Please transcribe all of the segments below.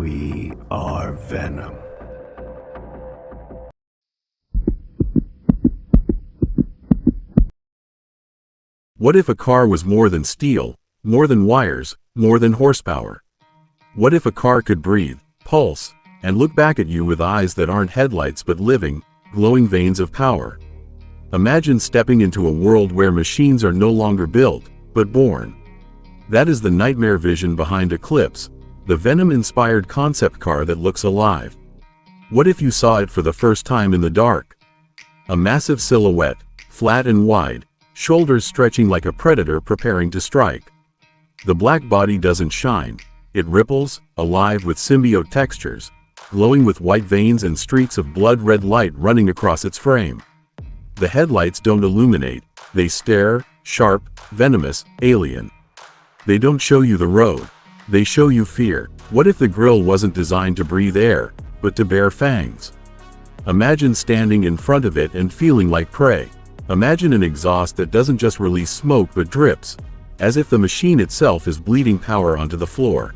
We are Venom. What if a car was more than steel, more than wires, more than horsepower? What if a car could breathe, pulse, and look back at you with eyes that aren't headlights but living, glowing veins of power? Imagine stepping into a world where machines are no longer built, but born. That is the nightmare vision behind ECLIPSE, the Venom-inspired concept car that looks alive. What if you saw it for the first time in the dark? A massive silhouette, flat and wide, shoulders stretching like a predator preparing to strike. The black body doesn't shine. It ripples, alive with symbiote textures, glowing with white veins and streaks of blood-red light running across its frame. The headlights don't illuminate, they stare, sharp, venomous, alien. They don't show you the road, they show you fear. What if the grille wasn't designed to breathe air, but to bear fangs? Imagine standing in front of it and feeling like prey. Imagine an exhaust that doesn't just release smoke but drips, as if the machine itself is bleeding power onto the floor.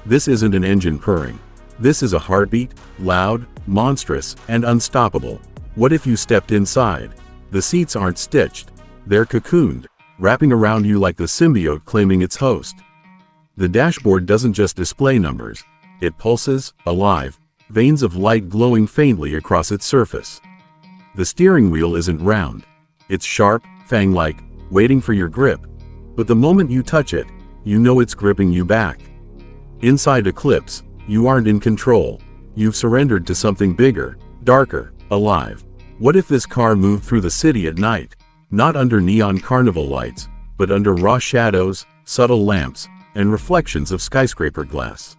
This isn't an engine purring. This is a heartbeat, loud, monstrous, and unstoppable. What if you stepped inside? The seats aren't stitched. They're cocooned, wrapping around you like the symbiote claiming its host. The dashboard doesn't just display numbers. It pulses, alive, veins of light glowing faintly across its surface. The steering wheel isn't round. It's sharp, fang-like, waiting for your grip. But the moment you touch it, you know it's gripping you back. Inside ECLIPSE, you aren't in control. You've surrendered to something bigger, darker, alive. What if this car moved through the city at night? Not under neon carnival lights, but under raw shadows, subtle lamps, and reflections of skyscraper glass.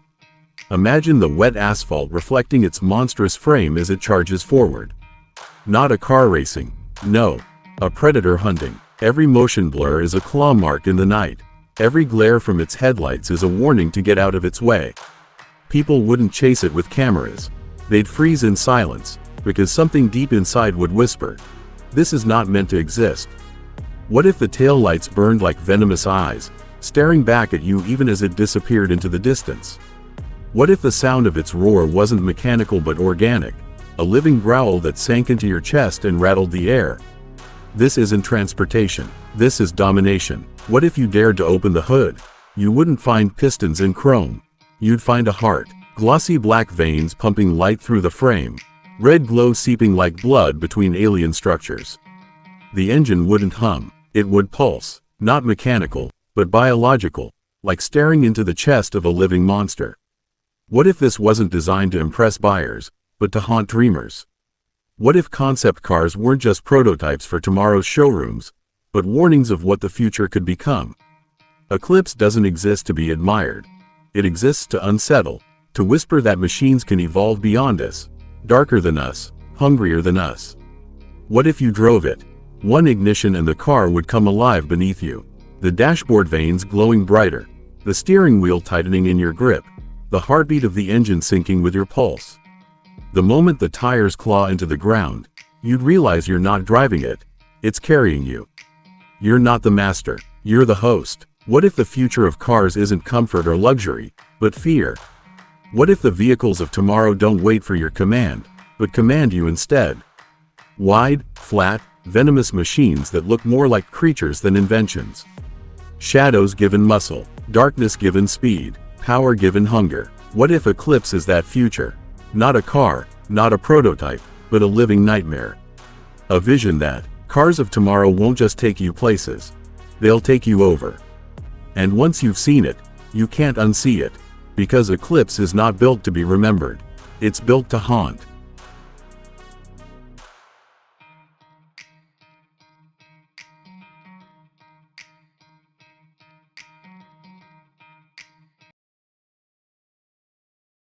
Imagine the wet asphalt reflecting its monstrous frame as it charges forward. Not a car racing. No. A predator hunting. Every motion blur is a claw mark in the night. Every glare from its headlights is a warning to get out of its way. People wouldn't chase it with cameras. They'd freeze in silence, because something deep inside would whisper, "This is not meant to exist." What if the taillights burned like venomous eyes, staring back at you even as it disappeared into the distance? What if the sound of its roar wasn't mechanical but organic, a living growl that sank into your chest and rattled the air? This isn't transportation. This is domination. What if you dared to open the hood? You wouldn't find pistons and chrome. You'd find a heart, glossy black veins pumping light through the frame, red glow seeping like blood between alien structures. The engine wouldn't hum. It would pulse, not mechanical, but biological, like staring into the chest of a living monster. What if this wasn't designed to impress buyers, but to haunt dreamers? What if concept cars weren't just prototypes for tomorrow's showrooms, but warnings of what the future could become? ECLIPSE doesn't exist to be admired. It exists to unsettle, to whisper that machines can evolve beyond us, darker than us, hungrier than us. What if you drove it? One ignition and the car would come alive beneath you. The dashboard veins glowing brighter, the steering wheel tightening in your grip, the heartbeat of the engine syncing with your pulse. The moment the tires claw into the ground, you'd realize you're not driving it, it's carrying you. You're not the master, you're the host. What if the future of cars isn't comfort or luxury, but fear? What if the vehicles of tomorrow don't wait for your command, but command you instead? Wide, flat, venomous machines that look more like creatures than inventions. Shadows given muscle, darkness given speed, power given hunger. What if ECLIPSE is that future? Not a car, not a prototype, but a living nightmare. A vision that, cars of tomorrow won't just take you places. They'll take you over. And once you've seen it, you can't unsee it. Because ECLIPSE is not built to be remembered. It's built to haunt.